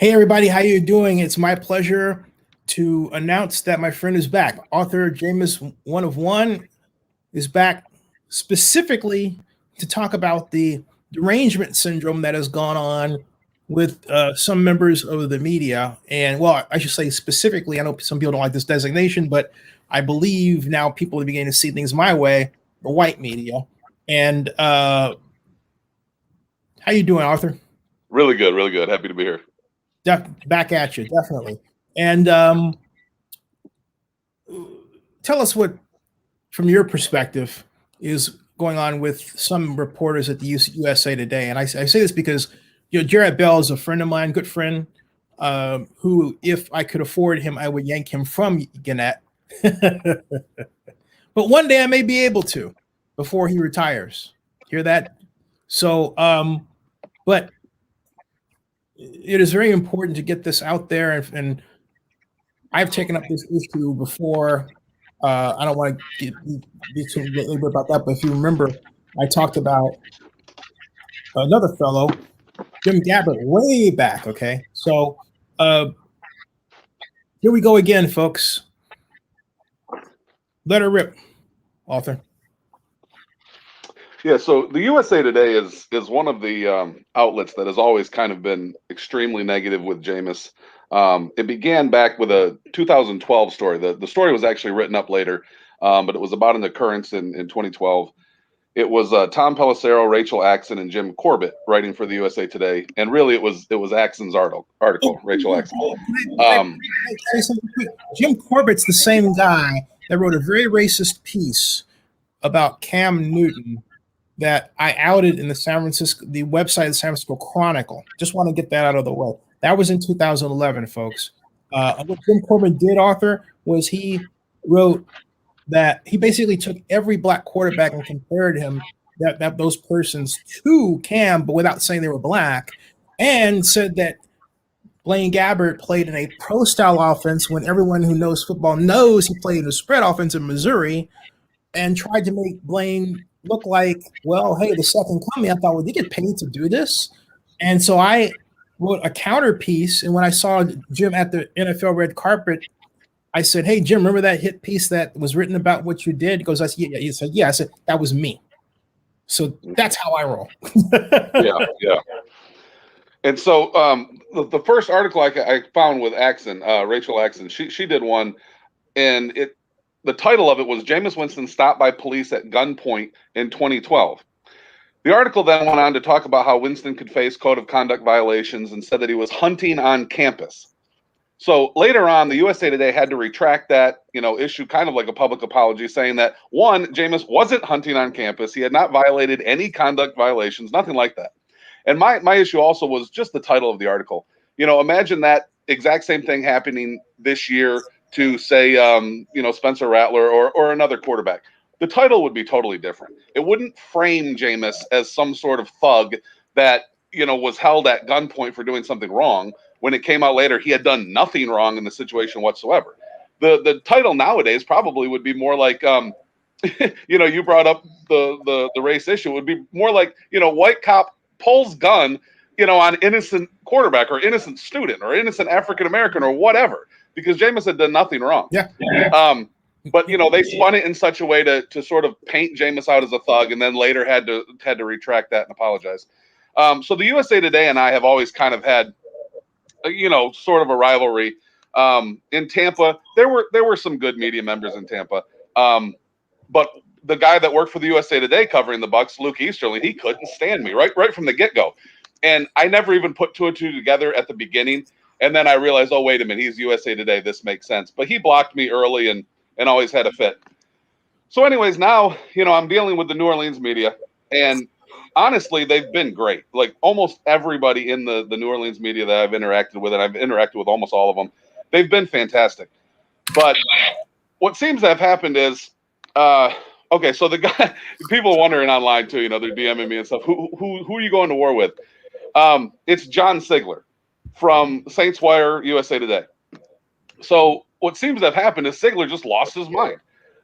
Hey everybody, how you doing? It's my pleasure to announce that my friend is back. Author Jameis1of1 is back specifically to talk about the derangement syndrome that has gone on with some members of the media. And well, I should say specifically, I know some people don't like this designation, but I believe now people are beginning to see things my way, the white media. And how you doing, Arthur? Really good, really good. Happy to be here. Back at you, definitely. And tell us what, from your perspective, is going on with some reporters at the USA Today. And I say this because Jared Bell is a friend of mine, good friend, who, if I could afford him, I would yank him from Gannett. But one day I may be able to before he retires. Hear that? So, but it is very important to get this out there, and I've taken up this issue before. I don't want to be too little bit about that, but if you remember, I talked about another fellow, Jim Gabbard, way back. Okay, so here we go again, folks. Let her rip, author. Yeah, so the USA Today is one of the outlets that has always kind of been extremely negative with Jameis. It began back with a 2012 story. The story was actually written up later, but it was about an occurrence in 2012. It was Tom Pelissero, Rachel Axon, and Jim Corbett writing for the USA Today, and really it was Axon's article, Rachel Axon. Jim Corbett's the same guy that wrote a very racist piece about Cam Newton that I outed in the website of the San Francisco Chronicle. Just want to get that out of the way. That was in 2011, folks. What Jim Corbett did, Arthur, was he wrote that he basically took every black quarterback and compared him that those persons to Cam, but without saying they were black, and said that Blaine Gabbert played in a pro-style offense when everyone who knows football knows he played in a spread offense in Missouri, and tried to make Blaine look like, well, hey, the second coming. I thought, well, they get paid to do this. And so I wrote a counter piece. And when I saw Jim at the NFL red carpet, I said, hey, Jim, remember that hit piece that was written about what you did? He goes, yeah. He said, yeah. I said, that was me. So that's how I roll. Yeah. And so the first article I found with Axon, Rachel Axon, she did one, and the title of it was Jameis Winston stopped by police at gunpoint in 2012. The article then went on to talk about how Winston could face code of conduct violations and said that he was hunting on campus. So later on, the USA Today had to retract that, issue kind of like a public apology, saying that, one, Jameis wasn't hunting on campus. He had not violated any conduct violations, nothing like that. And my issue also was just the title of the article. Imagine that exact same thing happening this year to say, Spencer Rattler or another quarterback. The title would be totally different. It wouldn't frame Jameis as some sort of thug that, was held at gunpoint for doing something wrong. When it came out later, he had done nothing wrong in the situation whatsoever. The title nowadays probably would be more like, you brought up the race issue. It would be more like, white cop pulls gun, on innocent quarterback or innocent student or innocent African-American or whatever, because Jameis had done nothing wrong. Yeah. But they spun it in such a way to sort of paint Jameis out as a thug, and then later had to retract that and apologize. So the USA Today and I have always kind of had, sort of a rivalry. In Tampa, there were some good media members in Tampa, but the guy that worked for the USA Today covering the Bucs, Luke Easterling, he couldn't stand me right from the get-go. And I never even put two and two together at the beginning. And then I realized, oh, wait a minute, he's USA Today. This makes sense. But he blocked me early and always had a fit. So anyways, now, I'm dealing with the New Orleans media. And honestly, they've been great. Like almost everybody in the New Orleans media that I've interacted with, and I've interacted with almost all of them, they've been fantastic. But what seems to have happened is, okay, so the guy, people wondering online too, they're DMing me and stuff. Who are you going to war with? It's John Sigler from Saints Wire, USA Today. So what seems to have happened is Sigler just lost his mind.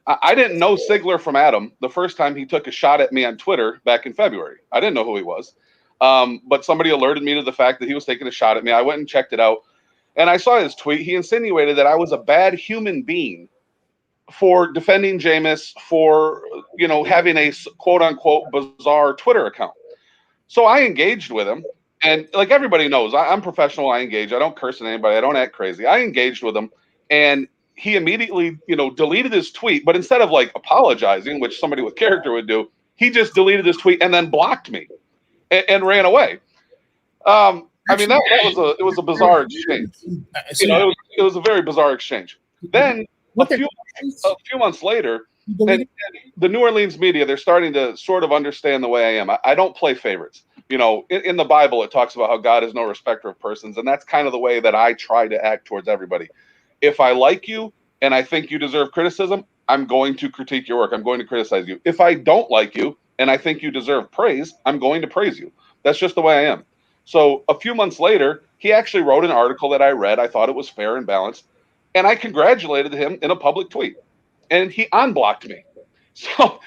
I didn't know Sigler from Adam the first time he took a shot at me on Twitter back in February. I didn't know who he was. But somebody alerted me to the fact that he was taking a shot at me. I went and checked it out, and I saw his tweet. He insinuated that I was a bad human being for defending Jameis, for having a quote unquote bizarre Twitter account. So I engaged with him, and like everybody knows, I'm professional. I engage. I don't curse at anybody. I don't act crazy. I engaged with him, and he immediately, deleted his tweet. But instead of like apologizing, which somebody with character would do, he just deleted his tweet and then blocked me and ran away. I mean, it was a bizarre exchange. It was a very bizarre exchange. Then a few months later, and the New Orleans media, they're starting to sort of understand the way I am. I don't play favorites. In the Bible, it talks about how God is no respecter of persons, and that's kind of the way that I try to act towards everybody. If I like you and I think you deserve criticism, I'm going to critique your work. I'm going to criticize you. If I don't like you and I think you deserve praise, I'm going to praise you. That's just the way I am. So a few months later, he actually wrote an article that I read. I thought it was fair and balanced, and I congratulated him in a public tweet, and he unblocked me. So,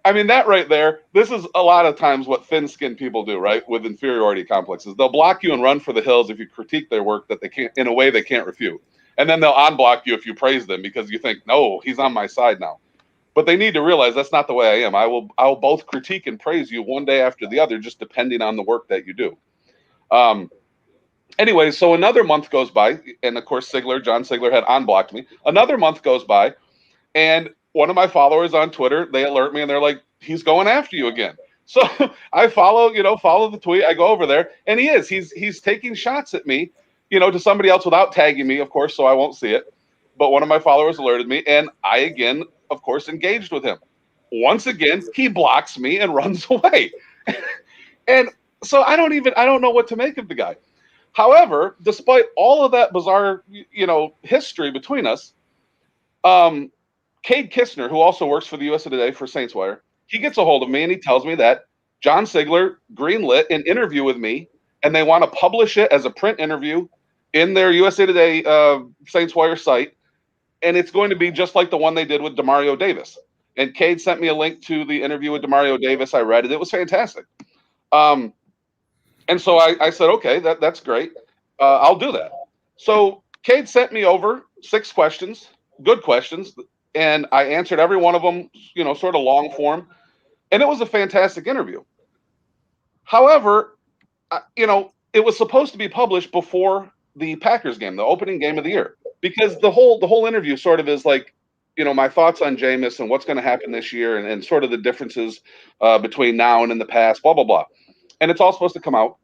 I mean, that right there, this is a lot of times what thin-skinned people do, right, with inferiority complexes. They'll block you and run for the hills if you critique their work that they can't, in a way they can't refute. And then they'll unblock you if you praise them because you think, no, he's on my side now. But they need to realize that's not the way I am. I will both critique and praise you one day after the other, just depending on the work that you do. Anyway, so another month goes by, and of course, John Sigler had unblocked me. Another month goes by, and one of my followers on Twitter, they alert me, and they're like, he's going after you again. So I follow the tweet. I go over there, and he's taking shots at me, to somebody else without tagging me, of course, so I won't see it. But one of my followers alerted me, and I again, of course, engaged with him. Once again, he blocks me and runs away. And so I don't know what to make of the guy. However, despite all of that bizarre, history between us, Cade Kistner, who also works for the USA Today for Saints Wire, he gets a hold of me and he tells me that John Sigler greenlit an interview with me, and they want to publish it as a print interview in their USA Today Saints Wire site, and it's going to be just like the one they did with Demario Davis. And Cade sent me a link to the interview with Demario Davis. I read it. It was fantastic. And so I said, okay, that's great. I'll do that. So Cade sent me over 6 questions, good questions, and I answered every one of them, sort of long form. And it was a fantastic interview. However, it was supposed to be published before the Packers game, the opening game of the year, because the whole interview sort of is like, my thoughts on Jameis and what's going to happen this year, and sort of the differences between now and in the past, blah, blah, blah. And it's all supposed to come out.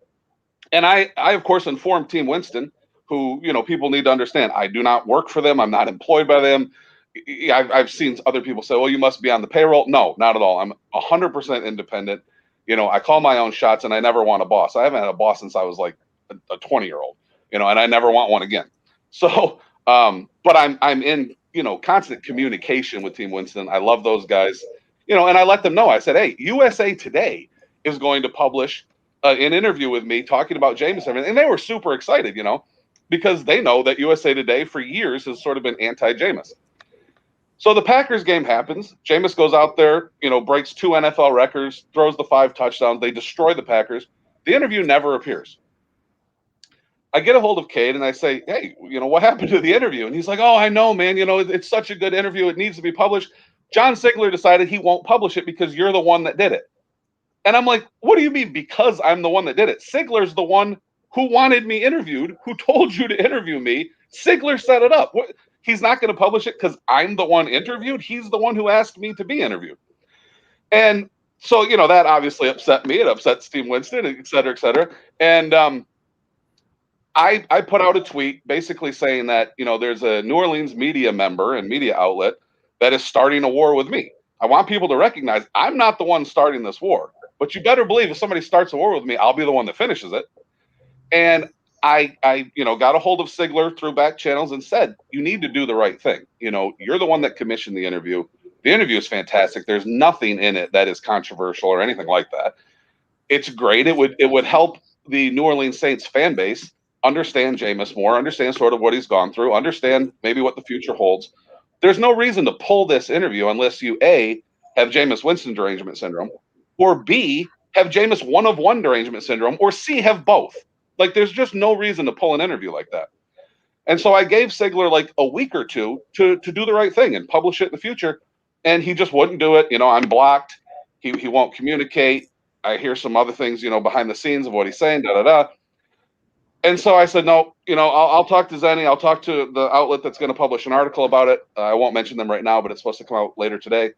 And I of course, informed Team Winston, who, people need to understand. I do not work for them. I'm not employed by them. I've seen other people say, well, you must be on the payroll. No, not at all. I'm 100% independent. I call my own shots, and I never want a boss. I haven't had a boss since I was like a 20-year-old, and I never want one again. So, but I'm in, constant communication with Team Winston. I love those guys, and I let them know. I said, hey, USA Today is going to publish an interview with me talking about Jameis, and they were super excited, because they know that USA Today for years has sort of been anti-Jameis. So the Packers game happens. Jameis goes out there, breaks 2 NFL records, throws the 5 touchdowns. They destroy the Packers. The interview never appears. I get a hold of Cade and I say, hey, what happened to the interview? And he's like, oh, I know, man. It's such a good interview. It needs to be published. John Sigler decided he won't publish it because you're the one that did it. And I'm like, what do you mean because I'm the one that did it? Sigler's the one who wanted me interviewed, who told you to interview me. Sigler set it up. He's not going to publish it because I'm the one interviewed. He's the one who asked me to be interviewed. And so, that obviously upset me. It upsets Team Winston, et cetera, et cetera. And I put out a tweet basically saying that, there's a New Orleans media member and media outlet that is starting a war with me. I want people to recognize I'm not the one starting this war. But you better believe if somebody starts a war with me, I'll be the one that finishes it. And I got a hold of Sigler through back channels and said, you need to do the right thing. You're the one that commissioned the interview. The interview is fantastic. There's nothing in it that is controversial or anything like that. It's great. It would help the New Orleans Saints fan base understand Jameis more, understand sort of what he's gone through, understand maybe what the future holds. There's no reason to pull this interview unless you, A, have Jameis Winston derangement syndrome, or B, have Jameis1of1 derangement syndrome, or C, have both. Like, there's just no reason to pull an interview like that. And so I gave Sigler like a week or two to do the right thing and publish it in the future. And he just wouldn't do it. I'm blocked. He won't communicate. I hear some other things, behind the scenes of what he's saying, And so I said, no, I'll talk to Zenny. I'll talk to the outlet that's going to publish an article about it. I won't mention them right now, but it's supposed to come out later today.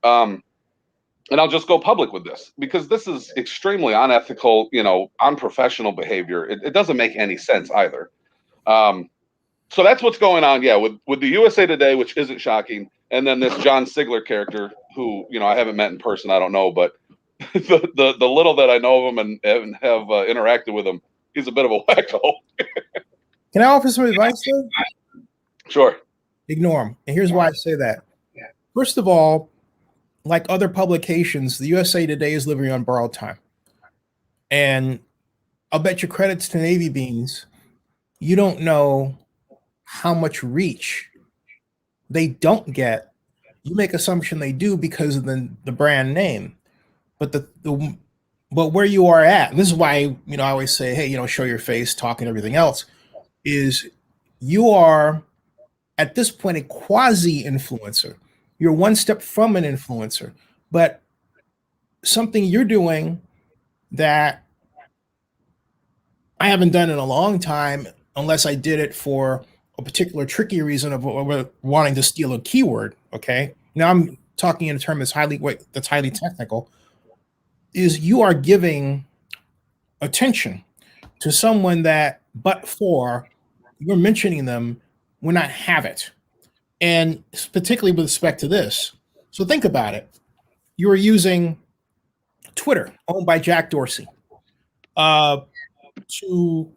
And I'll just go public with this, because this is extremely unethical, unprofessional behavior. It doesn't make any sense either. So that's what's going on, with the USA Today, which isn't shocking, and then this John Sigler character, who I haven't met in person, I don't know, but the little that I know of him and have interacted with him, he's a bit of a wacko. Can I offer some advice, though? Sure. Ignore him, and here's why I say that. First of all, like other publications, the USA Today is living on borrowed time, and I'll bet your credits to Navy Beans, you don't know how much reach they don't get. You make assumption they do because of the brand name, but but where you are at, and this is why I always say, hey, show your face, talk, and everything else, is you are at this point a quasi influencer. You're one step from an influencer, but something you're doing that I haven't done in a long time, unless I did it for a particular tricky reason of wanting to steal a keyword. Okay, now I'm talking in a term that's highly technical. Is you are giving attention to someone that, but for you're mentioning them, would not have it, and particularly with respect to this. So think about it. You are using Twitter, owned by Jack Dorsey, to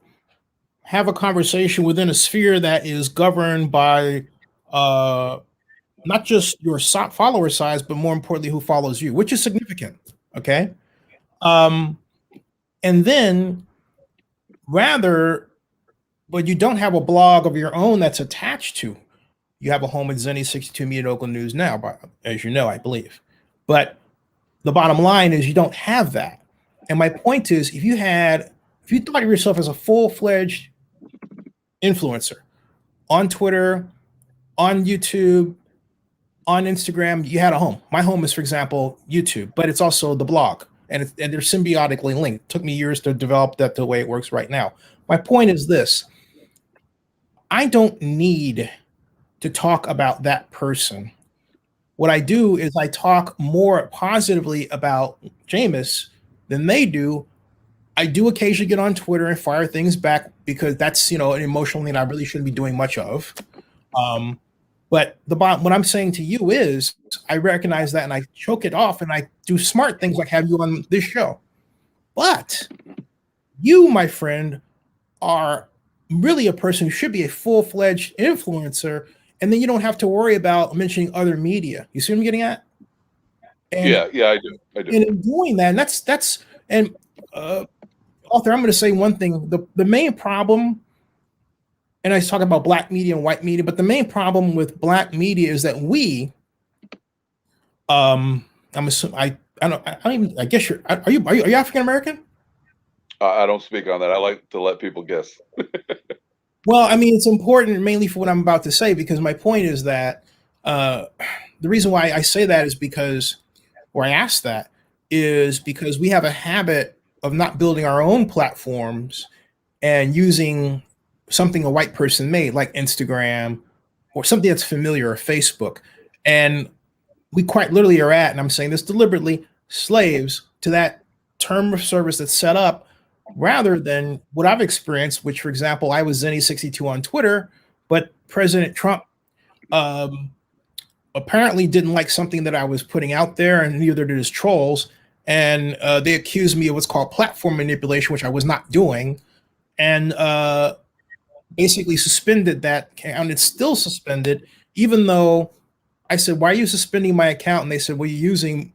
have a conversation within a sphere that is governed by not just your follower size, but more importantly, who follows you, which is significant. Okay. And then but you don't have a blog of your own that's attached to. You have a home at Zenny62 Media Oakland News now, as you know, I believe. But the bottom line is you don't have that. And my point is, if you thought of yourself as a full-fledged influencer on Twitter, on YouTube, on Instagram, you had a home. My home is, for example, YouTube, but it's also the blog, and they're symbiotically linked. It took me years to develop that the way it works right now. My point is this: I don't need to talk about that person. What I do is I talk more positively about Jameis than they do. I do occasionally get on Twitter and fire things back because that's, an emotional thing I really shouldn't be doing much of. But what I'm saying to you is I recognize that and I choke it off and I do smart things like have you on this show. But you, my friend, are really a person who should be a full-fledged influencer, and then you don't have to worry about mentioning other media. You see what I'm getting at? And, yeah, I do. And in doing that, and Arthur, I'm going to say one thing. The main problem, and I talk about black media and white media, but the main problem with black media is that I'm assuming, I guess are you African American? I don't speak on that. I like to let people guess. Well, I mean, it's important mainly for what I'm about to say, because my point is that the reason why I say that is because, or I ask that, is because we have a habit of not building our own platforms and using something a white person made, like Instagram or something that's familiar, or Facebook. And we quite literally are and I'm saying this deliberately, slaves to that term of service that's set up, rather than what I've experienced, which, for example, I was Zenny62 on Twitter, but President Trump apparently didn't like something that I was putting out there, and neither did his trolls. And they accused me of what's called platform manipulation, which I was not doing, and basically suspended that account. It's still suspended, even though I said, why are you suspending my account? And they said, well, you're using,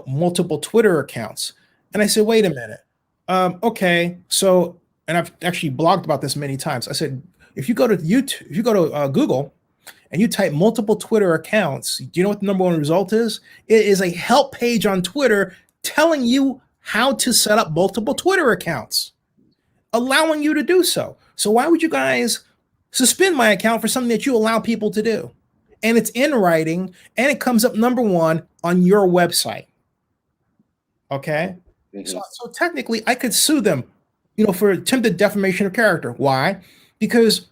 multiple Twitter accounts. And I said, wait a minute. Okay, so, and I've actually blogged about this many times. I said, if you go to YouTube, if you go to Google and you type multiple Twitter accounts, do you know what the number one result is? It is a help page on Twitter telling you how to set up multiple Twitter accounts, allowing you to do so. So why would you guys suspend my account for something that you allow people to do? And it's in writing, and it comes up #1 on your website. Okay? Mm-hmm. So technically, I could sue them, for attempted defamation of character. Why? Because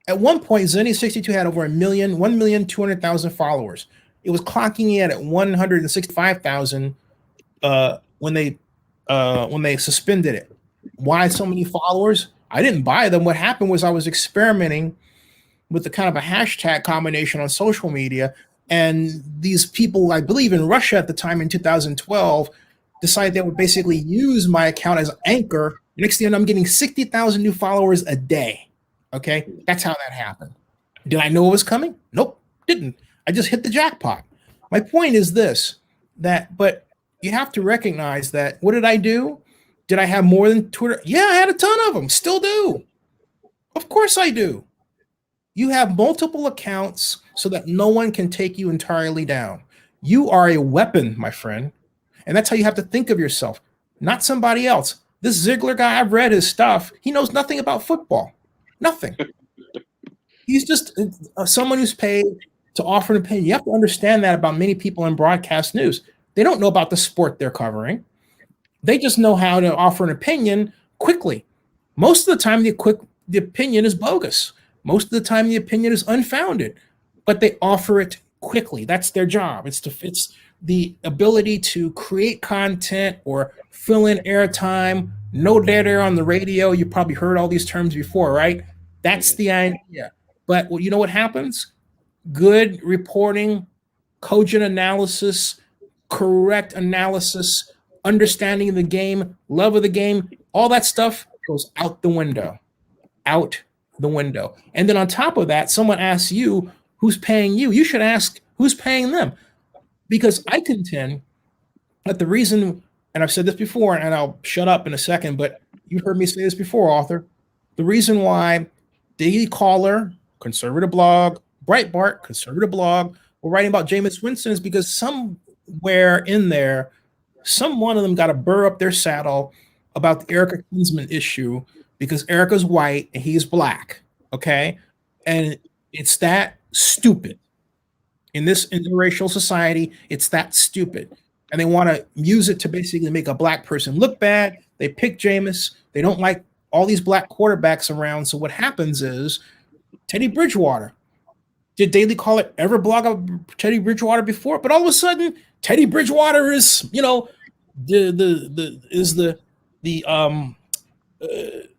at one point, Zenny62 had over 1,200,000 followers. It was clocking in at 165,000 when they suspended it. Why so many followers? I didn't buy them. What happened was I was experimenting with the kind of a hashtag combination on social media, and these people, I believe in Russia at the time in 2012, decided they would basically use my account as an anchor. Next thing I'm getting 60,000 new followers a day. Okay, that's how that happened. Did I know it was coming? Nope, didn't. I just hit the jackpot. My point is this: but you have to recognize that. What did I do? Did I have more than Twitter? Yeah, I had a ton of them. Still do. Of course I do. You have multiple accounts so that no one can take you entirely down. You are a weapon, my friend. And that's how you have to think of yourself, not somebody else. This Ziegler guy, I've read his stuff. He knows nothing about football. Nothing. He's just someone who's paid to offer an opinion. You have to understand that about many people in broadcast news. They don't know about the sport they're covering. They just know how to offer an opinion quickly. Most of the time, the opinion is bogus. Most of the time, the opinion is unfounded, but they offer it quickly. That's their job. It's the ability to create content or fill in airtime. No dead air on the radio. You probably heard all these terms before, right? That's the idea. But you know what happens? Good reporting, cogent analysis, correct analysis, understanding of the game, love of the game, all that stuff goes out the window. Out the window. And then on top of that, someone asks you who's paying you. You should ask who's paying them. Because I contend that the reason, and I've said this before, and I'll shut up in a second, but you've heard me say this before, author. The reason why Daily Caller, conservative blog, Breitbart, conservative blog, were writing about Jameis Winston is because somewhere in there, some one of them got a burr up their saddle about the Erica Kinsman issue because Erica's white and he's black. Okay. And it's that stupid. In this interracial society, it's that stupid. And they want to use it to basically make a black person look bad. They pick Jameis. They don't like all these black quarterbacks around. So what happens is Teddy Bridgewater. Did Daily Caller ever blog about Teddy Bridgewater before? But all of a sudden, Teddy Bridgewater is, the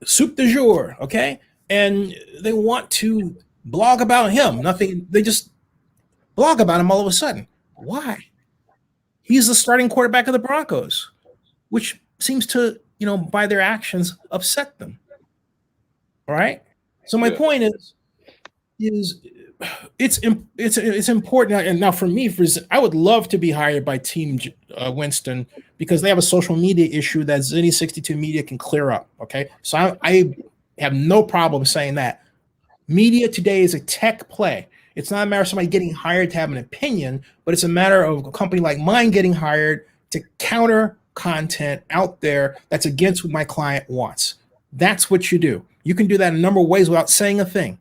soup du jour, okay? And they want to blog about him. They just blog about him all of a sudden. Why? He's the starting quarterback of the Broncos, which seems to, by their actions, upset them. All right? So my point is it's important. And now for me, I would love to be hired by Team Winston because they have a social media issue that Zenny62 Media can clear up. Okay, so I have no problem saying that. Media today is a tech play. It's not a matter of somebody getting hired to have an opinion, but it's a matter of a company like mine getting hired to counter content out there that's against what my client wants. That's what you do. You can do that in a number of ways without saying a thing.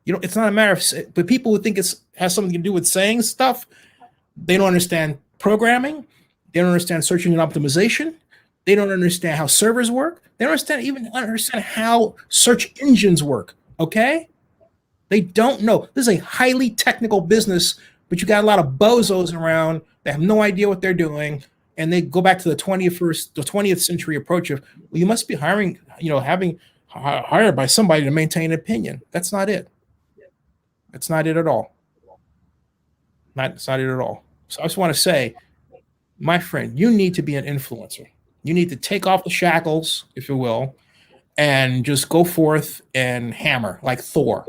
It's not a matter of, but people who think it has something to do with saying stuff, they don't understand programming. They don't understand search engine optimization. They don't understand how servers work. They don't understand how search engines work. Okay? They don't know. This is a highly technical business, but you got a lot of bozos around that have no idea what they're doing. And they go back to the 20th century approach of, well, you must be hiring, having hired by somebody to maintain an opinion. That's not it. It's not it at all. It's not it at all. So I just want to say, my friend, you need to be an influencer. You need to take off the shackles, if you will, and just go forth and hammer like Thor.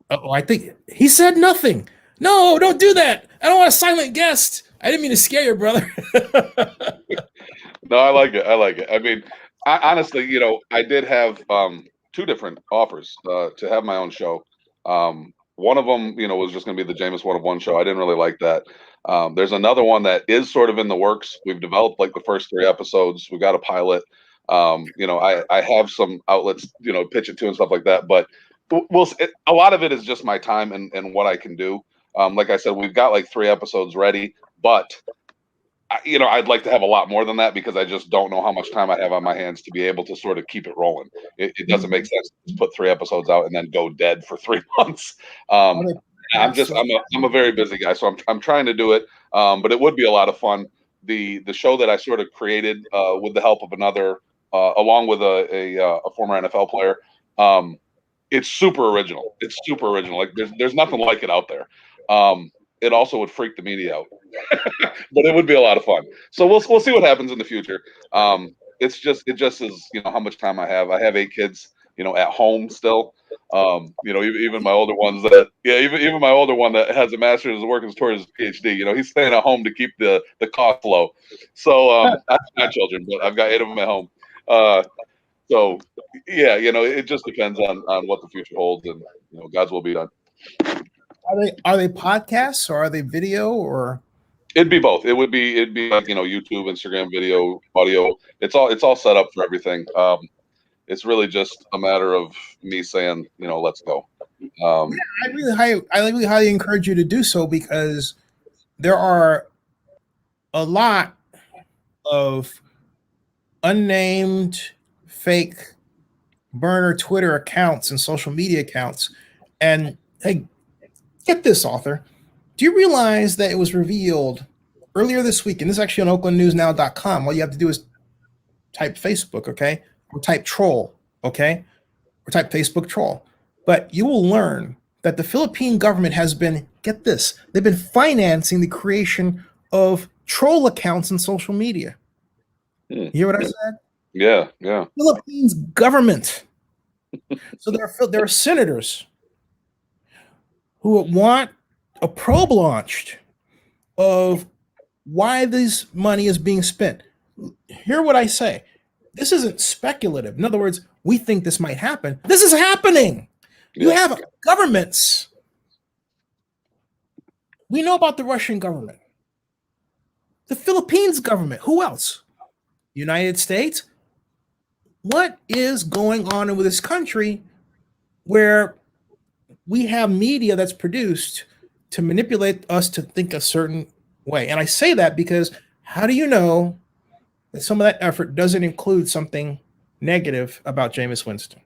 I think he said nothing. No, don't do that. I don't want a silent guest. I didn't mean to scare you, brother. No, I like it. I mean, honestly, I did have 2 different offers to have my own show. One of them, was just going to be the Jameis1of1 show. I didn't really like that. There's another one that is sort of in the works. We've developed like the first 3 episodes. We got a pilot. I have some outlets, pitch it to and stuff like that. But a lot of it is just my time and what I can do. Like I said, we've got like 3 episodes ready, but I'd like to have a lot more than that because I just don't know how much time I have on my hands to be able to sort of keep it rolling. It doesn't make sense to put 3 episodes out and then go dead for 3 months. I'm a very busy guy, so I'm trying to do it. But it would be a lot of fun. The show that I sort of created with the help of another, along with a former NFL player, it's super original. It's super original. Like there's nothing like it out there. It also would freak the media out, but it would be a lot of fun. So we'll see what happens in the future. It just is how much time I have. I have 8 kids, at home still. Even my older ones even my older one that has a master's is working towards his PhD. He's staying at home to keep the cost low. So I have my children, but I've got 8 of them at home. So yeah, it just depends on what the future holds, and God's will be done. Are they podcasts or are they video or? It'd be both. It'd be like YouTube, Instagram, video, audio. It's all set up for everything. It's really just a matter of me saying let's go. I really highly encourage you to do so because there are a lot of unnamed fake burner Twitter accounts and social media accounts. And hey, get this, author. Do you realize that it was revealed earlier this week, and this is actually on oaklandnewsnow.com. All you have to do is type Facebook, okay? Or type troll, okay? Or type Facebook troll. But you will learn that the Philippine government has been, get this, they've been financing the creation of troll accounts in social media. You hear what I said? Yeah. Philippines government. So there are senators who want a probe launched of why this money is being spent. Hear what I say. This isn't speculative. In other words, we think this might happen. This is happening. You have governments. We know about the Russian government, the Philippines government. Who else? United States. What is going on with this country where we have media that's produced to manipulate us to think a certain way? And I say that because how do you know that some of that effort doesn't include something negative about Jameis Winston?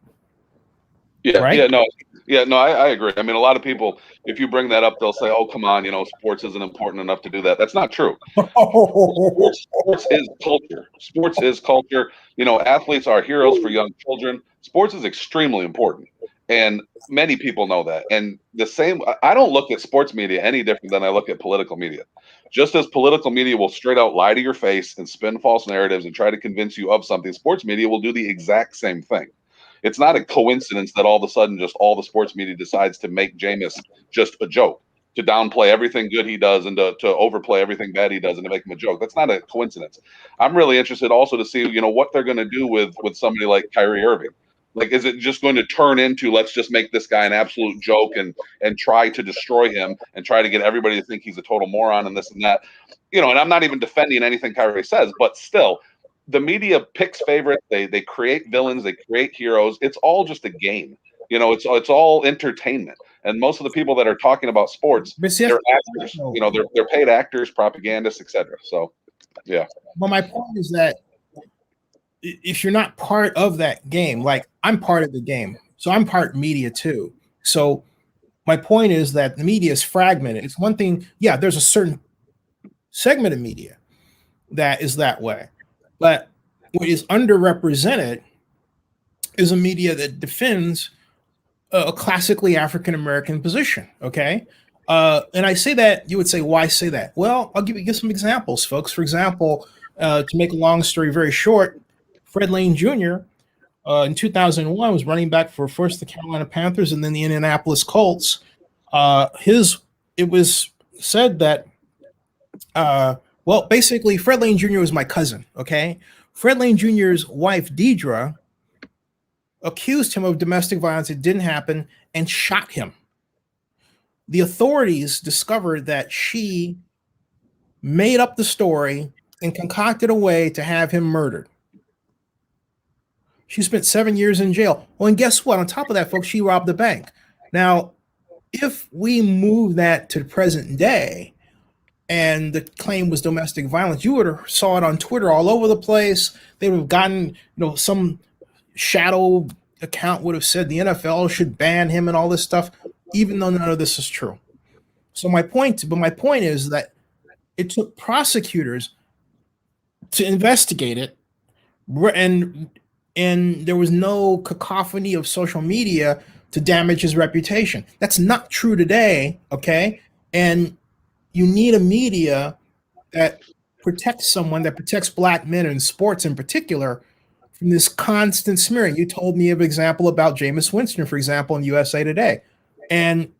Yeah, right? I agree. I mean, a lot of people, if you bring that up, they'll say, "Oh, come on, sports isn't important enough to do that." That's not true. Sports is culture. Sports is culture. Athletes are heroes for young children. Sports is extremely important, and many people know that. And I don't look at sports media any different than I look at political media. Just as political media will straight out lie to your face and spin false narratives and try to convince you of something, sports media will do the exact same thing. It's not a coincidence that all of a sudden just all the sports media decides to make Jameis just a joke, to downplay everything good he does and to overplay everything bad he does and to make him a joke. That's not a coincidence. I'm really interested also to see, what they're going to do with somebody like Kyrie Irving. Like, is it just going to turn into, let's just make this guy an absolute joke and try to destroy him and try to get everybody to think he's a total moron and this and that? And I'm not even defending anything Kyrie says, but still, the media picks favorites. They create villains. They create heroes. It's all just a game. It's all entertainment. And most of the people that are talking about sports, they're actors. They're paid actors, propagandists, etc. So, yeah. Well, my point is that if you're not part of that game, like I'm part of the game, so I'm part media too. So my point is that the media is fragmented. It's one thing, there's a certain segment of media that is that way. But what is underrepresented is a media that defends a classically African-American position, okay? And I say that, you would say, why say that? Well, I'll give some examples, folks. For example, to make a long story very short, Fred Lane Jr. In 2001 was running back for first the Carolina Panthers and then the Indianapolis Colts. It was said that basically, Fred Lane Jr. was my cousin, okay? Fred Lane Jr.'s wife, Deidre, accused him of domestic violence. It didn't happen and shot him. the authorities discovered that she made up the story and concocted a way to have him murdered. She spent 7 years in jail. Well, and guess what? On top of that, folks, she robbed the bank. Now, if we move that to the present day and the claim was domestic violence, you would have saw it on Twitter all over the place. They would have gotten, some shadow account would have said the NFL should ban him and all this stuff, even though none of this is true. So my point is that it took prosecutors to investigate it, and there was no cacophony of social media to damage his reputation. That's not true today, okay? And you need a media that protects someone, that protects black men in sports in particular, from this constant smearing. You told me of an example about Jameis Winston, for example, in USA Today. And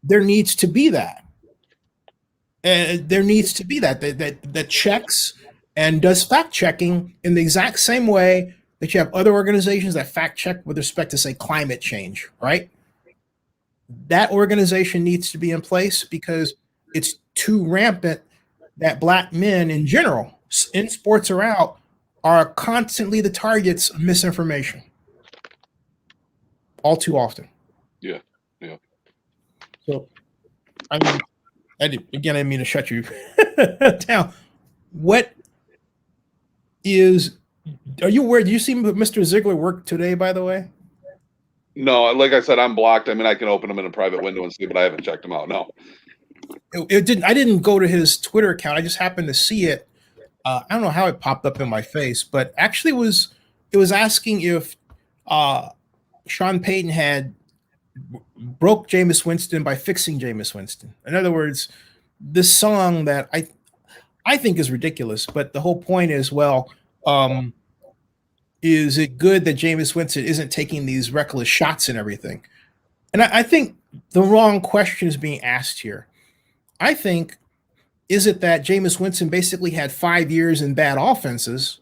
there needs to be that. There needs to be that checks and does fact checking in the exact same way that you have other organizations that fact check with respect to, say, climate change, right? That organization needs to be in place because it's too rampant that black men in general, in sports or out, are constantly the targets of misinformation. All too often. Yeah. So, I mean, I didn't mean to shut you down. Are you aware? Do you see Mr. Ziegler work today, by the way? No, like I said, I'm blocked. I mean, I can open them in a private window and see, but I haven't checked them out. No. I didn't go to his Twitter account. I just happened to see it. I don't know how it popped up in my face, but actually it was asking if Sean Payton had broke Jameis Winston by fixing Jameis Winston. In other words, this song that I think is ridiculous, but the whole point is, is it good that Jameis Winston isn't taking these reckless shots and everything? And I think the wrong question is being asked here. I think, is it that Jameis Winston basically had 5 years in bad offenses,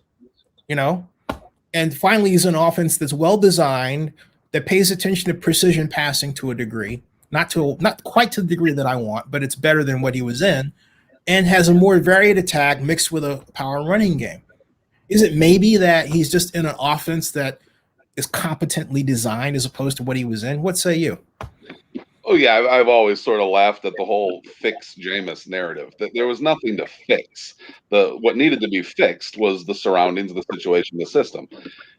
and finally he's an offense that's well designed, that pays attention to precision passing to a degree, not quite to the degree that I want, but it's better than what he was in, and has a more varied attack mixed with a power running game. Is it maybe that he's just in an offense that is competently designed as opposed to what he was in? What say you? Oh, yeah, I've always sort of laughed at the whole fix Jameis narrative, that there was nothing to fix. What needed to be fixed was the surroundings, the situation, the system.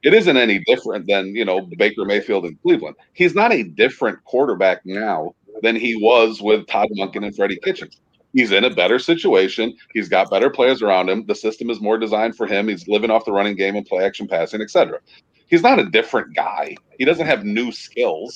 It isn't any different than, Baker Mayfield in Cleveland. He's not a different quarterback now than he was with Todd Monken and Freddie Kitchens. He's in a better situation. He's got better players around him. The system is more designed for him. He's living off the running game and play action passing, etc. He's not a different guy. He doesn't have new skills.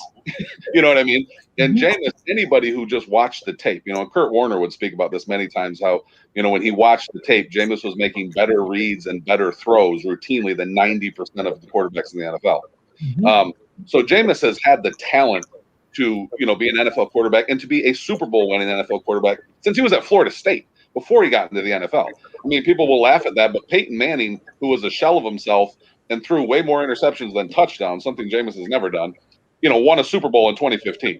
You know what I mean? And Jameis, anybody who just watched the tape, Kurt Warner would speak about this many times, how, when he watched the tape, Jameis was making better reads and better throws routinely than 90% of the quarterbacks in the NFL. Mm-hmm. So Jameis has had the talent to, be an NFL quarterback and to be a Super Bowl winning NFL quarterback since he was at Florida State before he got into the NFL. I mean, people will laugh at that, but Peyton Manning, who was a shell of himself and threw way more interceptions than touchdowns, something Jameis has never done, won a Super Bowl in 2015.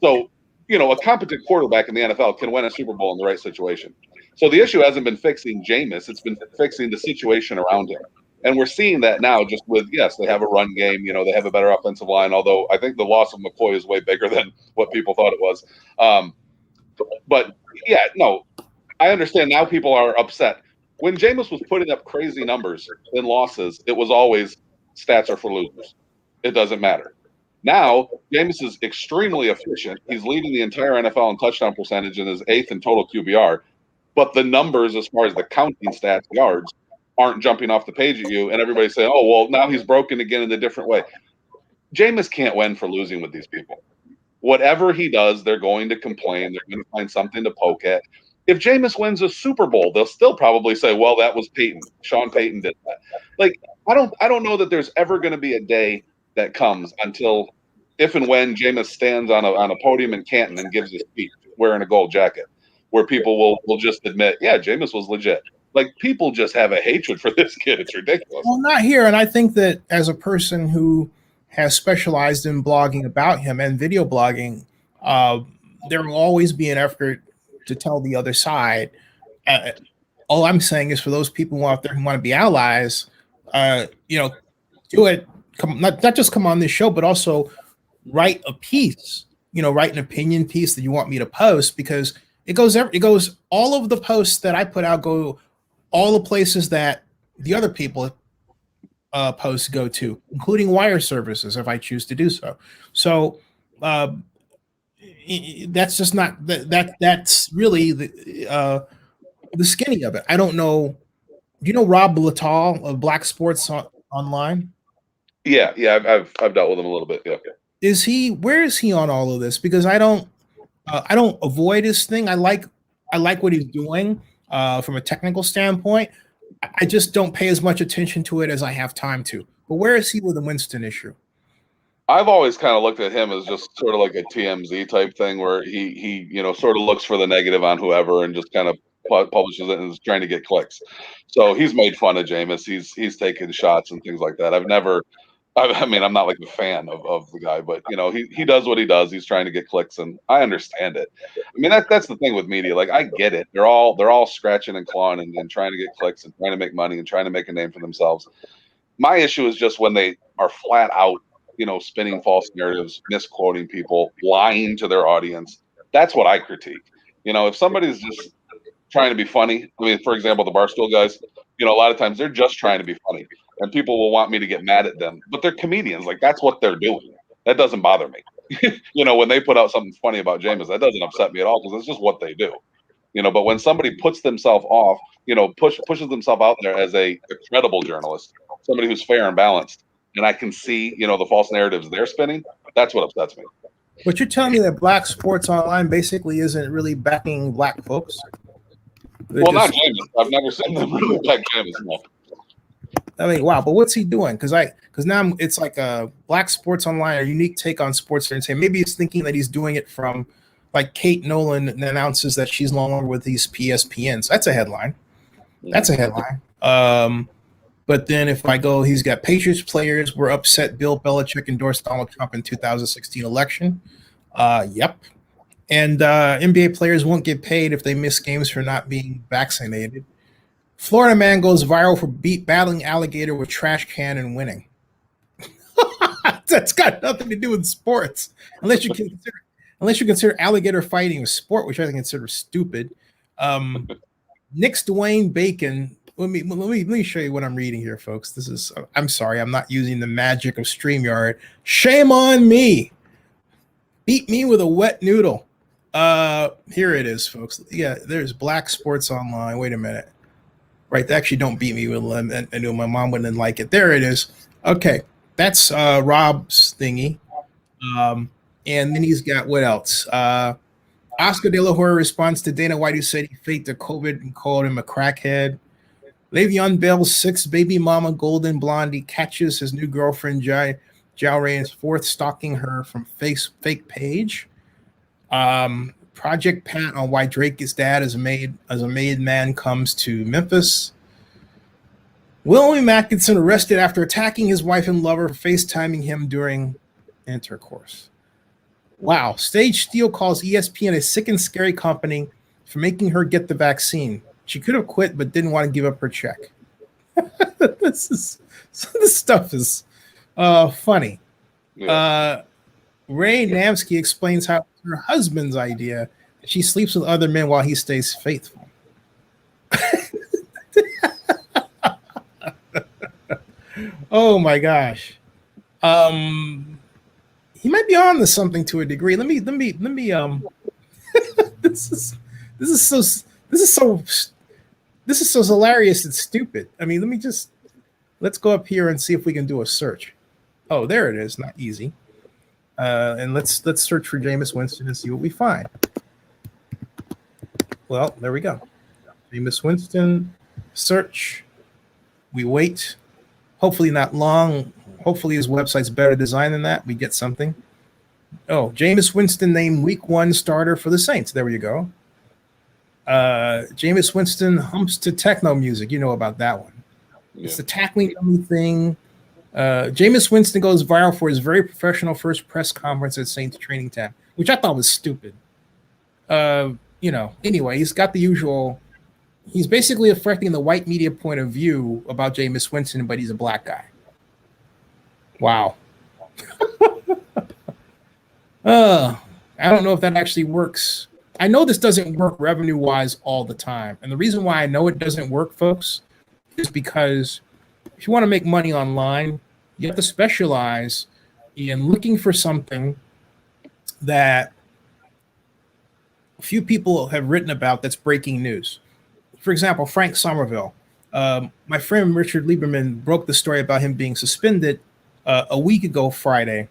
So, a competent quarterback in the NFL can win a Super Bowl in the right situation. So the issue hasn't been fixing Jameis. It's been fixing the situation around him. And we're seeing that now just with, yes, they have a run game. They have a better offensive line, although I think the loss of McCoy is way bigger than what people thought it was. But, yeah, no, I understand now people are upset. When Jameis was putting up crazy numbers in losses, it was always stats are for losers. It doesn't matter. Now, Jameis is extremely efficient. He's leading the entire NFL in touchdown percentage and is 8th in total QBR. But the numbers, as far as the counting stats, yards, aren't jumping off the page at you. And everybody's saying, oh, well, now he's broken again in a different way. Jameis can't win for losing with these people. Whatever he does, they're going to complain. They're going to find something to poke at. If Jameis wins a Super Bowl, they'll still probably say, well, that was Peyton. Sean Payton did that. Like, I don't know that there's ever going to be a day that comes until if and when Jameis stands on a podium in Canton and gives his speech wearing a gold jacket, where people will just admit, yeah, Jameis was legit. Like, people just have a hatred for this kid. It's ridiculous. Well, not here. And I think that as a person who has specialized in blogging about him and video blogging, there will always be an effort to tell the other side. All I'm saying is for those people out there who want to be allies, do it. Not just come on this show, but also write a piece. Write an opinion piece that you want me to post, because it goes all of the posts that I put out go all the places that the other people posts go to, including wire services if I choose to do so. So that's just not that's really the skinny of it. I don't know. Do you know Rob Littall of Black Sports Online? Yeah, I've dealt with him a little bit. Yeah. Where is he on all of this? Because I don't avoid his thing. I like what he's doing from a technical standpoint. I just don't pay as much attention to it as I have time to. But where is he with the Winston issue? I've always kind of looked at him as just sort of like a TMZ type thing, where he sort of looks for the negative on whoever and just kind of publishes it and is trying to get clicks. So he's made fun of Jameis. He's taken shots and things like that. I'm not like a fan of the guy, but he does what he does. He's trying to get clicks, and I understand it. I mean, that's the thing with media. Like, I get it. They're all scratching and clawing and trying to get clicks and trying to make money and trying to make a name for themselves. My issue is just when they are flat out, spinning false narratives, misquoting people, lying to their audience. That's what I critique. If somebody's just trying to be funny, I mean, for example, the Barstool guys, a lot of times they're just trying to be funny, and people will want me to get mad at them, but they're comedians. Like, that's what they're doing. That doesn't bother me. When they put out something funny about Jameis, that doesn't upset me at all, because it's just what they do. But when somebody puts themselves off, pushes themselves out there as a credible journalist, somebody who's fair and balanced, and I can see, the false narratives they're spinning, that's what upsets me. But you're telling me that Black Sports Online basically isn't really backing black folks? Well, not Jameis. I've never seen them really back Jameis. No. I mean, wow. But what's he doing? Because now it's like a Black Sports Online, a unique take on sports. And say maybe he's thinking that he's doing it from, like, Kate Nolan announces that she's no longer with these PSPNs. That's a headline. But then if I go, he's got Patriots players were upset Bill Belichick endorsed Donald Trump in 2016 election. Yep. And NBA players won't get paid if they miss games for not being vaccinated. Florida man goes viral for battling alligator with trash can and winning. That's got nothing to do with sports, unless you consider alligator fighting a sport, which I consider stupid. Nick's Dwayne Bacon. Let me show you what I'm reading here, folks. I'm sorry, I'm not using the magic of StreamYard. Shame on me. Beat me with a wet noodle. Here it is, folks. Yeah, there's Black Sports Online. Wait a minute. Right, they actually don't beat me with lemon. I knew my mom wouldn't like it. There it is. Okay, that's Rob's thingy. And then he's got what else? Oscar De La Hoya responds to Dana White, who said he faked the COVID and called him a crackhead. Le'Veon Bell's sixth baby mama, Golden Blondie, catches his new girlfriend, Jao Rain's fourth, stalking her from fake page. Project Pat on why Drake's dad as a made man comes to Memphis. William Atkinson arrested after attacking his wife and lover, FaceTiming him during intercourse. Wow. Stage Steele calls ESPN a sick and scary company for making her get the vaccine. She could have quit, but didn't want to give up her check. This stuff is funny. Yeah. Ray Namsky explains how it's her husband's idea. She sleeps with other men while he stays faithful. Oh my gosh. He might be on to something to a degree. Let me this is so hilarious and stupid. I mean, let's go up here and see if we can do a search. Oh, there it is. Not easy. And let's search for Jameis Winston and see what we find. Well, there we go. Jameis Winston, search. We wait. Hopefully not long. Hopefully his website's better designed than that. We get something. Oh, Jameis Winston named Week 1 starter for the Saints. There you go. Jameis Winston humps to techno music. You know about that one. Yeah. It's the tackling dummy thing. Jameis Winston goes viral for his very professional first press conference at Saints training camp, which I thought was stupid. Anyway, he's got the usual. He's basically affecting the white media point of view about Jameis Winston, but he's a black guy. Wow. I don't know if that actually works. I know this doesn't work revenue wise all the time. And the reason why I know it doesn't work, folks, is because if you want to make money online, you have to specialize in looking for something that a few people have written about that's breaking news. For example, Frank Somerville. My friend Richard Lieberman broke the story about him being suspended a week ago Friday.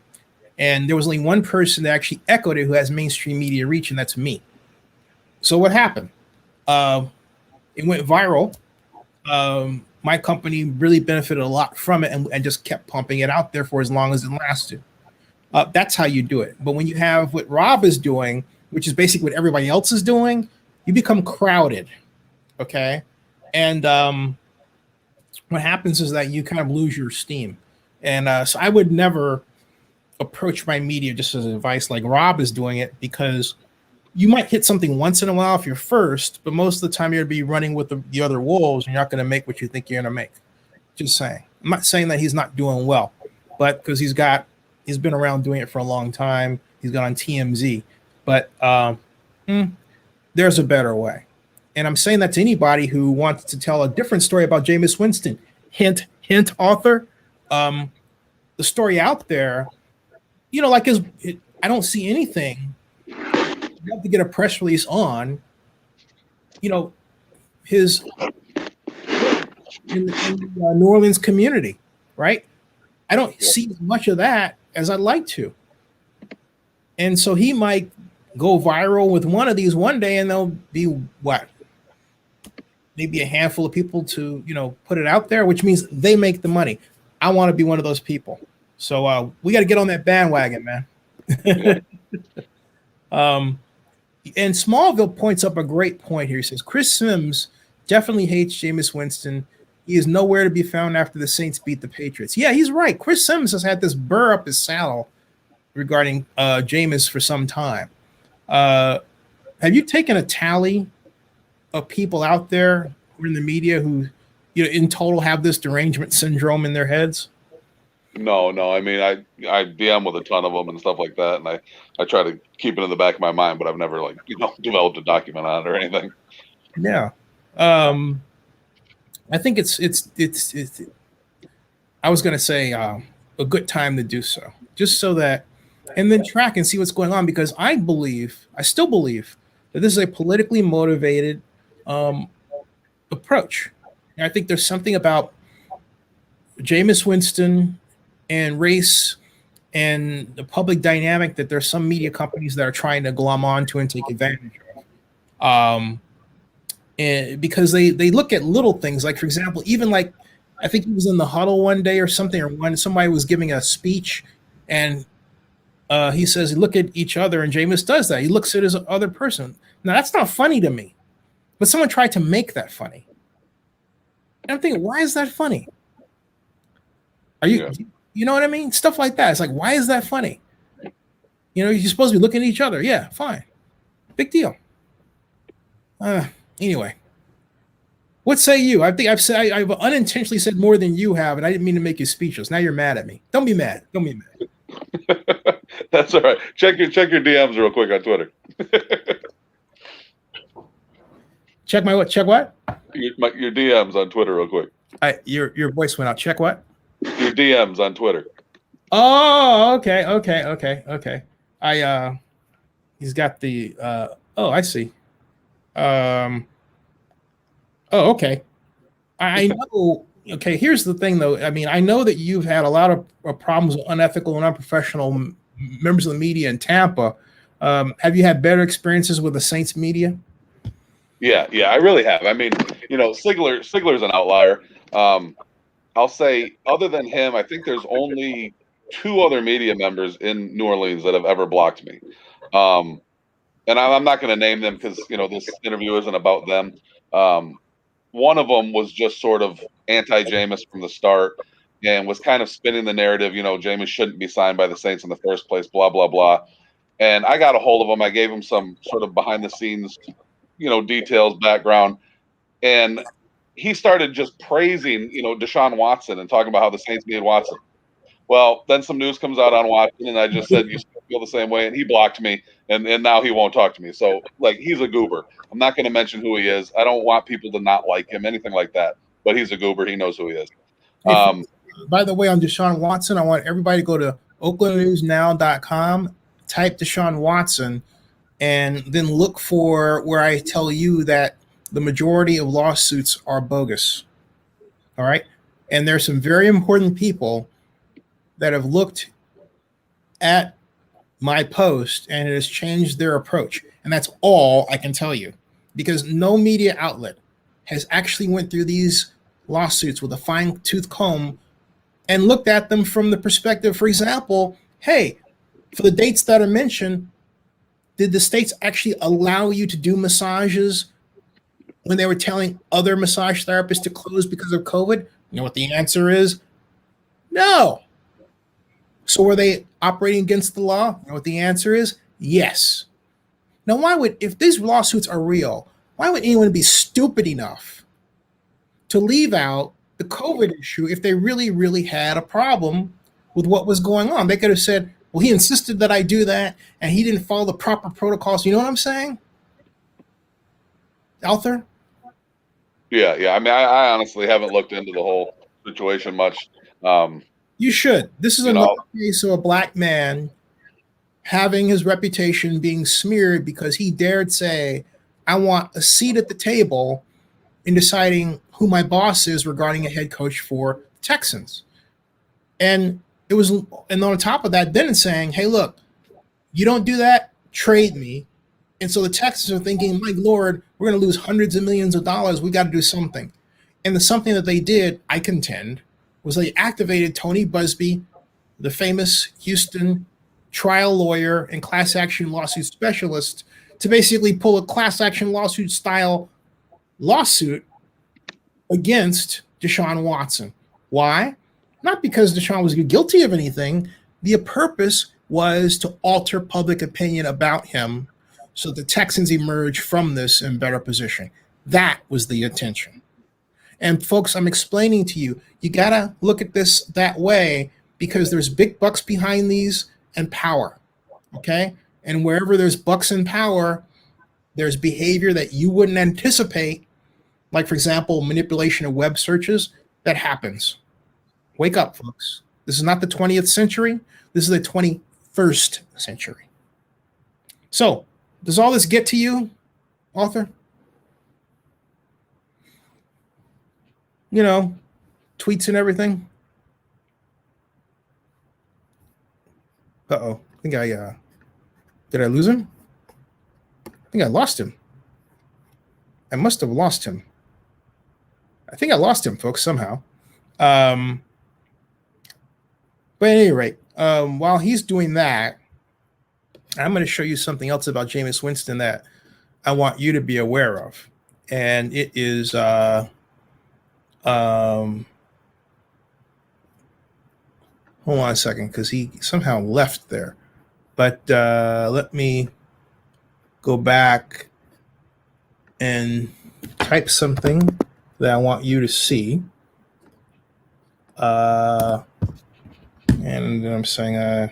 And there was only one person that actually echoed it who has mainstream media reach, and that's me. So what happened? It went viral. My company really benefited a lot from it and just kept pumping it out there for as long as it lasted. That's how you do it. But when you have what Rob is doing, which is basically what everybody else is doing, you become crowded. Okay. And what happens is that you kind of lose your steam. And so I would never approach my media just as advice like Rob is doing it, because you might hit something once in a while if you're first, but most of the time you're going to be running with the other wolves and you're not going to make what you think you're going to make. Just saying. I'm not saying that he's not doing well, but because he's been around doing it for a long time. He's got on TMZ, but there's a better way. And I'm saying that to anybody who wants to tell a different story about Jameis Winston. Hint, hint, author. The story out there, I don't see anything. You have to get a press release on, his in the New Orleans community, right? I don't see as much of that as I'd like to. And so he might go viral with one of these one day, and there'll be what? Maybe a handful of people to, put it out there, which means they make the money. I want to be one of those people. So we got to get on that bandwagon, man. And Smallville points up a great point here. He says, Chris Sims definitely hates Jameis Winston. He is nowhere to be found after the Saints beat the Patriots. Yeah, he's right. Chris Sims has had this burr up his saddle regarding Jameis for some time. Have you taken a tally of people out there who are in the media who, in total have this derangement syndrome in their heads? No. I mean, I DM with a ton of them and stuff like that, and I try to keep it in the back of my mind, but I've never developed a document on it or anything. Yeah, I think it's I was going to say a good time to do so, just so that, and then track and see what's going on, because I still believe that this is a politically motivated approach. And I think there's something about Jameis Winston and race and the public dynamic that there's some media companies that are trying to glom onto and take advantage of. And because they look at little things, like, for example, even like, I think he was in the huddle one day or something, or when somebody was giving a speech, and he says, look at each other, and Jameis does that. He looks at his other person. Now, that's not funny to me, but someone tried to make that funny. And I'm thinking, why is that funny? You know what I mean? Stuff like that. It's like, why is that funny? You're supposed to be looking at each other. Yeah, fine. Big deal. Anyway, what say you? I think I've unintentionally said more than you have, and I didn't mean to make you speechless. Now you're mad at me. Don't be mad. That's all right. Check your DMs real quick on Twitter. Check my what? Check what? Your DMs on Twitter real quick. Your voice went out. Check what? Your DMs on Twitter. Oh, okay. He's got the. I see. Okay. I know. Okay, here's the thing, though. I mean, I know that you've had a lot of problems with unethical and unprofessional members of the media in Tampa. Have you had better experiences with the Saints media? Yeah, I really have. I mean, Sigler's an outlier. I'll say, other than him, I think there's only 2 other media members in New Orleans that have ever blocked me. And I'm not going to name them because, this interview isn't about them. One of them was just sort of anti-Jameis from the start and was kind of spinning the narrative, Jameis shouldn't be signed by the Saints in the first place, blah, blah, blah. And I got a hold of him. I gave him some sort of behind the scenes, details, background, and he started just praising, Deshaun Watson and talking about how the Saints need Watson. Well, then some news comes out on Watson, and I just said, you still feel the same way, and he blocked me, and now he won't talk to me. So, he's a goober. I'm not going to mention who he is. I don't want people to not like him, anything like that. But he's a goober. He knows who he is. Hey, by the way, on Deshaun Watson, I want everybody to go to oaklandnewsnow.com, type Deshaun Watson, and then look for where I tell you that the majority of lawsuits are bogus. All right? And there's some very important people that have looked at my post and it has changed their approach. And that's all I can tell you, because no media outlet has actually went through these lawsuits with a fine-tooth comb and looked at them from the perspective, for example, hey, for the dates that are mentioned, did the states actually allow you to do massages when they were telling other massage therapists to close because of COVID? You know what the answer is? No. So were they operating against the law? You know what the answer is? Yes. Now, if these lawsuits are real, why would anyone be stupid enough to leave out the COVID issue if they really, really had a problem with what was going on? They could have said, well, he insisted that I do that, and he didn't follow the proper protocols. You know what I'm saying? Arthur? Yeah. I mean, I honestly haven't looked into the whole situation much. You should. This is another case of a black man having his reputation being smeared because he dared say, I want a seat at the table in deciding who my boss is regarding a head coach for Texans. And on top of that, then it's saying, hey, look, you don't do that, trade me. And so the Texans are thinking, my Lord, we're going to lose hundreds of millions of dollars. We got to do something. And the something that they did, I contend, was they activated Tony Busby, the famous Houston trial lawyer and class action lawsuit specialist, to basically pull a class action lawsuit style lawsuit against Deshaun Watson. Why? Not because Deshaun was guilty of anything. The purpose was to alter public opinion about him so the Texans emerge from this in better position. That was the intention. And folks, I'm explaining to you, you got to look at this that way because there's big bucks behind these and power, okay? And wherever there's bucks and power, there's behavior that you wouldn't anticipate, like, for example, manipulation of web searches. That happens. Wake up, folks. This is not the 20th century. This is the 21st century. So, does all this get to you, Arthur? You know, tweets and everything. Uh-oh. I think did I lose him? I think I lost him. I must have lost him. I think I lost him, folks, somehow. But at any rate, while he's doing that, I'm going to show you something else about Jameis Winston that I want you to be aware of. And it is hold on a second, because he somehow left there. But let me go back and type something that I want you to see. And then I'm saying,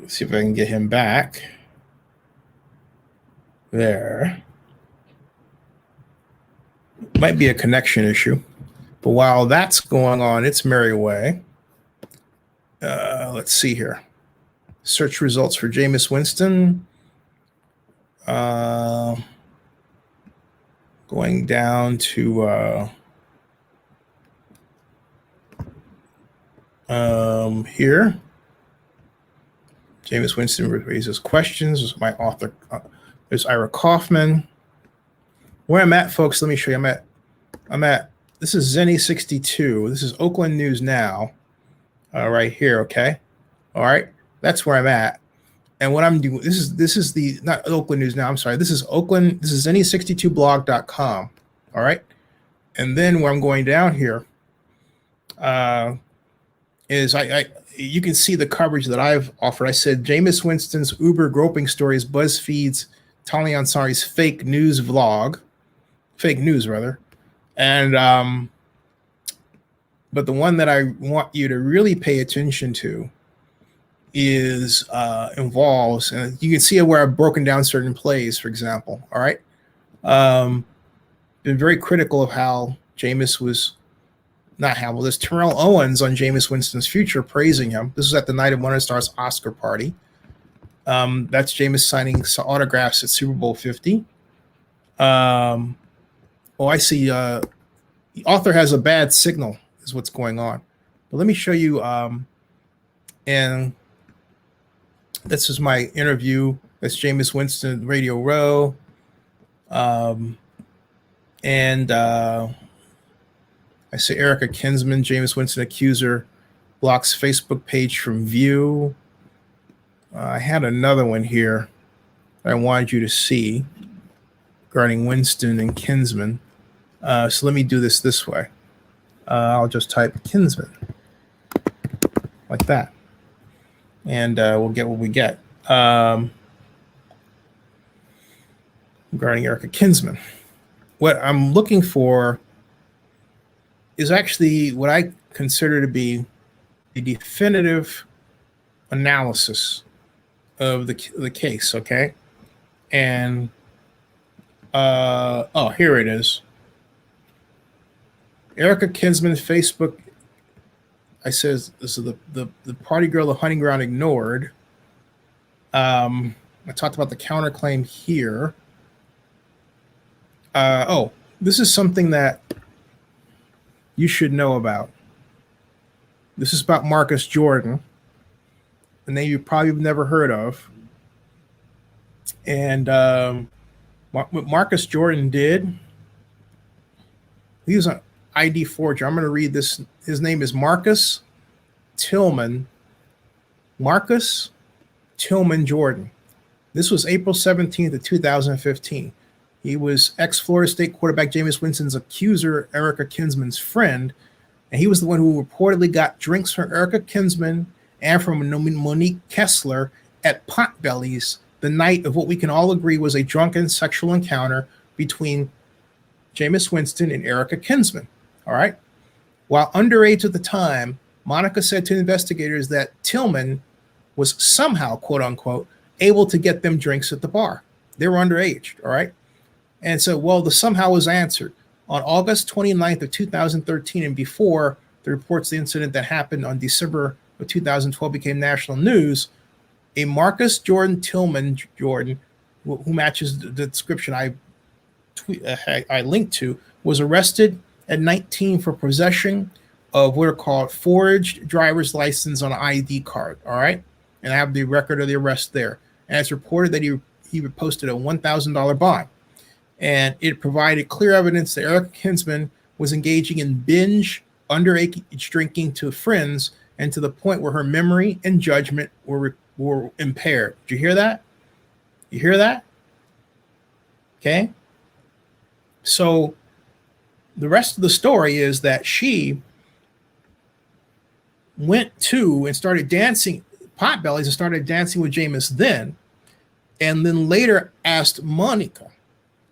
let's see if I can get him back. There. Might be a connection issue. But while that's going on its merry way, let's see here. Search results for Jameis Winston. Going down to here. Jameis Winston raises questions. This is my author. There's Ira Kaufman. Where I'm at, folks, let me show you. I'm at this is Zenny62. This is Oakland News Now. Right here, okay? All right. That's where I'm at. And what I'm doing, this is the not Oakland News Now, I'm sorry. This is Zenny62blog.com. All right. And then where I'm going down here, is you can see the coverage that I've offered. I said Jameis Winston's Uber groping story is BuzzFeed's Tali Ansari's fake news rather. And but the one that I want you to really pay attention to is involves, and you can see where I've broken down certain plays, for example. All right. Been very critical of how Jameis was not how well. There's Terrell Owens on Jameis Winston's future praising him. This was at the Night of Wonder Stars Oscar party. That's Jameis signing autographs at Super Bowl 50. I see. The author has a bad signal, is what's going on. But let me show you. And this is my interview. That's Jameis Winston, Radio Row. I say Erica Kinsman, Jameis Winston accuser, blocks Facebook page from view. I had another one here that I wanted you to see regarding Winston and Kinsman. So let me do this way. I'll just type Kinsman like that. And we'll get what we get. Regarding Erica Kinsman. What I'm looking for is actually what I consider to be a definitive analysis of the case, okay? And, here it is. Erica Kinsman's Facebook, I says, this is the party girl, the hunting ground ignored. I talked about the counterclaim here. This is something that you should know about. This is about Marcus Jordan, a name you probably have never heard of. And what Marcus Jordan did, he was an ID forger. I'm going to read this. His name is Marcus Tillman. Marcus Tillman Jordan. This was April 17th of 2015. He was ex-Florida State quarterback Jameis Winston's accuser, Erica Kinsman's friend, and he was the one who reportedly got drinks from Erica Kinsman and from Monique Kessler at Potbelly's the night of what we can all agree was a drunken sexual encounter between Jameis Winston and Erica Kinsman. All right? While underage at the time, Monica said to investigators that Tillman was somehow, quote unquote, able to get them drinks at the bar. They were underage, all right? And so, the somehow was answered. On August 29th of 2013 and before the reports of the incident that happened on December of 2012 became national news, a Marcus Jordan Tillman Jordan, who matches the description I linked to, was arrested at 19 for possession of what are called forged driver's license on an ID card, all right? And I have the record of the arrest there. And it's reported that he posted a $1,000 bond. And it provided clear evidence that Erica Kinsman was engaging in binge underage drinking to friends and to the point where her memory and judgment were impaired. Did you hear that? You hear that? Okay. So the rest of the story is that she went to and started dancing Potbellies and started dancing with Jameis then, and then later asked Monica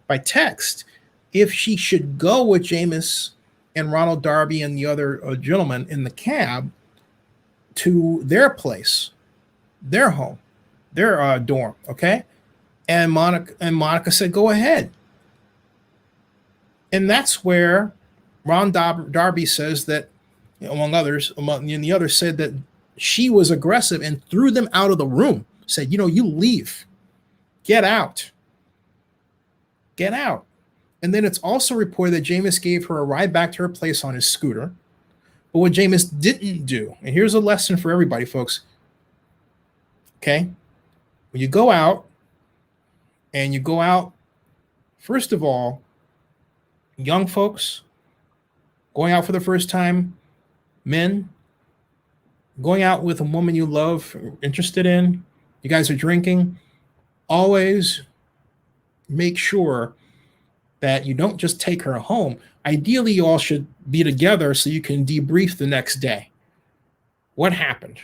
by text if she should go with Jameis and Ronald Darby and the other gentleman in the cab to their place, their home, their dorm, okay? And Monica said, go ahead. And that's where Ron Darby says that, among others, and the others said that she was aggressive and threw them out of the room, said, you leave, get out. Get out. And then it's also reported that Jameis gave her a ride back to her place on his scooter. But what Jameis didn't do, and here's a lesson for everybody, folks. Okay? When you go out, first of all, young folks, going out for the first time, men, going out with a woman you love, interested in, you guys are drinking, always make sure that you don't just take her home. Ideally, you all should be together so you can debrief the next day. What happened?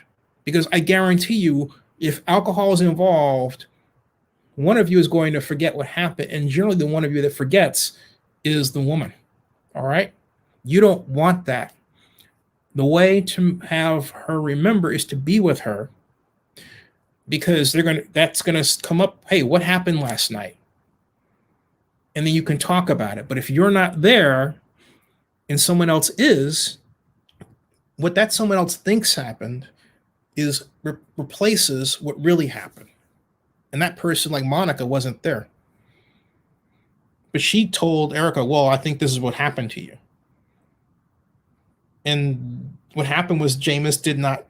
Because I guarantee you, if alcohol is involved, one of you is going to forget what happened. And generally, the one of you that forgets is the woman. All right? You don't want that. The way to have her remember is to be with her, because that's gonna come up. Hey, what happened last night? And then you can talk about it. But if you're not there and someone else is, what that someone else thinks happened is replaces what really happened. And that person, like Monica, wasn't there. But she told Erica, well, I think this is what happened to you. And what happened was Jameis did not,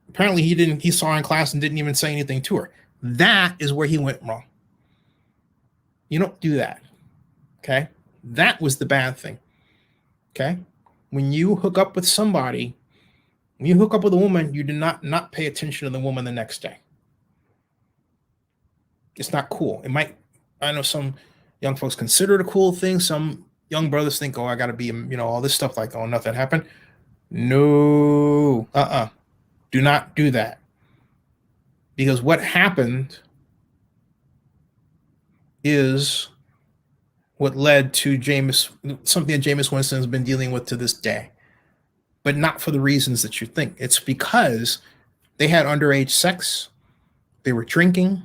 apparently he saw her in class and didn't even say anything to her. That is where he went wrong. You don't do that. Okay? That was the bad thing. Okay? When you hook up with somebody, when you hook up with a woman, you do not pay attention to the woman the next day. It's not cool. It might, I know some young folks consider it a cool thing. Some young brothers think, oh, I got to be, all this stuff like, oh, nothing happened. No, do not do that. Because what happened is what led to something that Jameis Winston has been dealing with to this day. But not for the reasons that you think. It's because they had underage sex. They were drinking.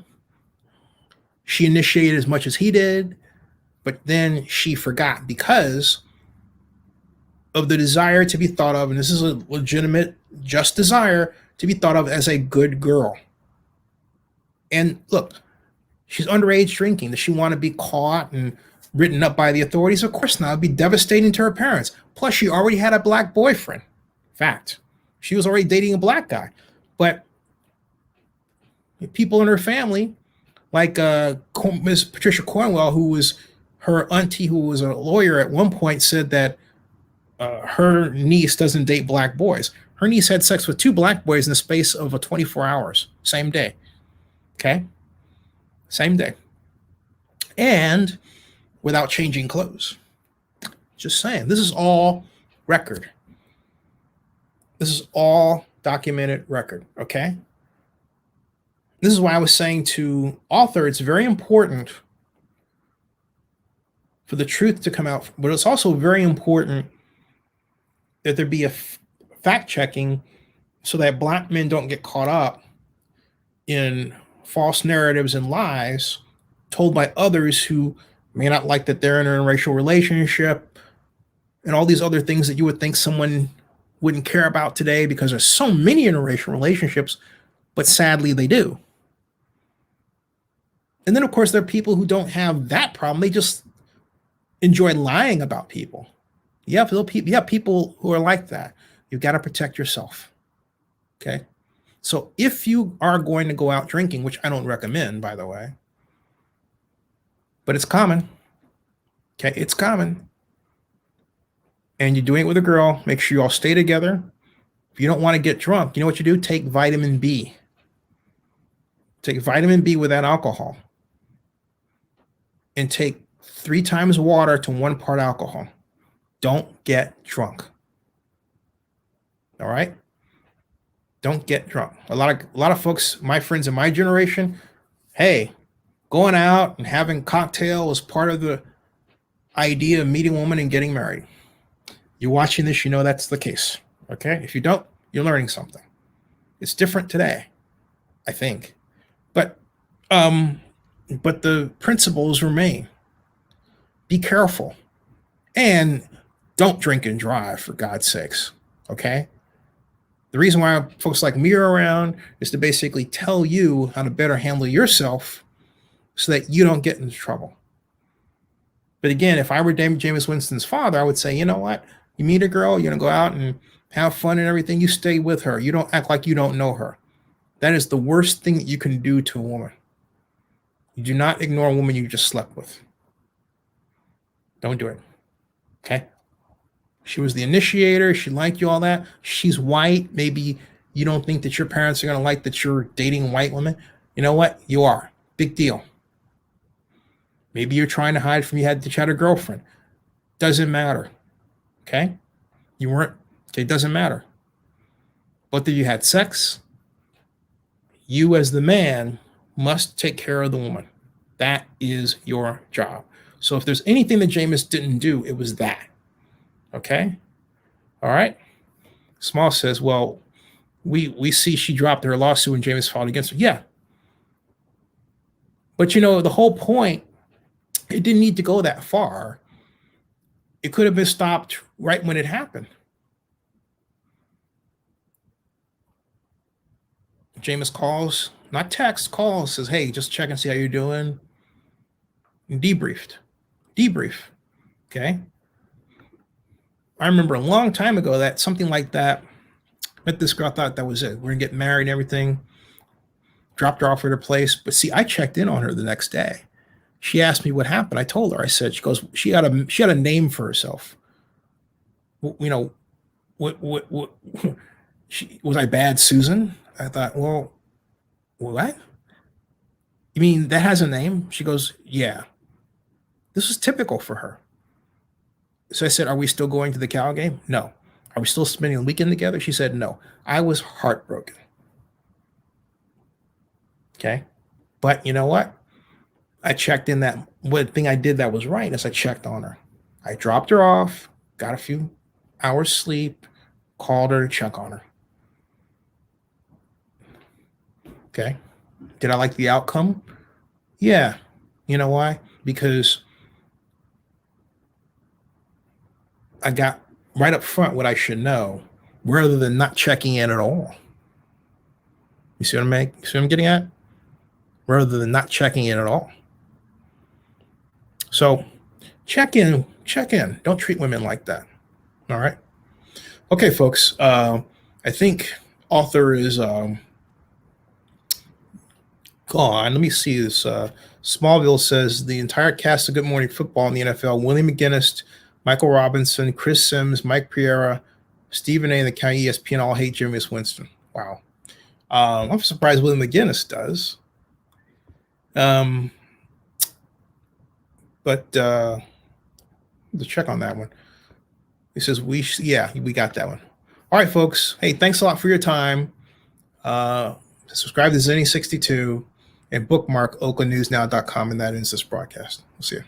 She initiated as much as he did, but then she forgot because of the desire to be thought of, and this is a legitimate, just desire to be thought of as a good girl. And look, she's underage drinking. Does she want to be caught and written up by the authorities? Of course not. It'd be devastating to her parents. Plus, she already had a black boyfriend. Fact. She was already dating a black guy. But people in her family, like Miss Patricia Cornwell, who was her auntie, who was a lawyer at one point, said that her niece doesn't date black boys. Her niece had sex with 2 black boys in the space of 24 hours, same day. Okay? Same day. And without changing clothes. Just saying. This is all record. This is all documented record. Okay? This is why I was saying to author, it's very important for the truth to come out, but it's also very important that there be a fact checking so that black men don't get caught up in false narratives and lies told by others who may not like that they're in a interracial relationship and all these other things that you would think someone wouldn't care about today, because there's so many interracial relationships, but sadly they do. And then, of course, there are people who don't have that problem. They just enjoy lying about people. You have people who are like that. You've got to protect yourself. Okay? So if you are going to go out drinking, which I don't recommend, by the way, but it's common. Okay? It's common. And you're doing it with a girl, make sure you all stay together. If you don't want to get drunk, you know what you do? Take vitamin B. Take vitamin B with that alcohol. And take 3 times water to 1 part alcohol. Don't get drunk. All right? Don't get drunk. A lot of folks, my friends in my generation, hey, going out and having cocktail was part of the idea of meeting a woman and getting married. You're watching this, you know that's the case. Okay? If you don't, you're learning something. It's different today, I think. But the principles remain. Be careful. And don't drink and drive, for God's sakes. Okay? The reason why folks like me are around is to basically tell you how to better handle yourself so that you don't get into trouble. But again, if I were Jameis Winston's father, I would say, you know what? You meet a girl, you're going to go out and have fun and everything. You stay with her. You don't act like you don't know her. That is the worst thing that you can do to a woman. You do not ignore a woman you just slept with. Don't do it. Okay? She was the initiator. She liked you, all that. She's white. Maybe you don't think that your parents are going to like that you're dating white women. You know what? You are. Big deal. Maybe you're trying to hide from you had a girlfriend. Doesn't matter. Okay? You weren't. Okay, doesn't matter. Both of you had sex. You, as the man, must take care of the woman. That is your job. So if there's anything that Jameis didn't do, it was that. Okay? All right? Small says, well, we see she dropped her lawsuit when Jameis filed against her. Yeah. But the whole point, it didn't need to go that far. It could have been stopped right when it happened. Jameis calls, not text, calls, says, hey, just check and see how you're doing. And debriefed. Okay. I remember a long time ago that something like that, met this girl, thought that was it. We're gonna get married and everything. Dropped her off at her place. But see, I checked in on her the next day. She asked me what happened. I told her. I said, she goes, she had a name for herself. What was I bad Susan? I thought, well, what? You mean that has a name? She goes, yeah. This was typical for her. So I said, are we still going to the Cal game? No. Are we still spending the weekend together? She said, no. I was heartbroken. Okay. But you know what? I checked in that one thing I did that was right is I checked on her. I dropped her off, got a few hours sleep, called her to check on her. Okay. Did I like the outcome? Yeah. You know why? Because I got right up front what I should know rather than not checking in at all. You see what I'm getting at? Rather than not checking in at all. So check in. Don't treat women like that. All right. Okay, folks. I think author is gone. Let me see this. Smallville says the entire cast of Good Morning Football in the NFL: Willie McGinnis, Michael Robinson, Chris Sims, Mike Pereira, Stephen A. and the County ESPN all hate Jameis Winston. Wow. I'm surprised Willie McGinnis does. But to check on that one. He says we got that one. All right, folks. Hey, thanks a lot for your time. Subscribe to Zenny62 and bookmark oaklandnewsnow.com, and that ends this broadcast. We'll see you.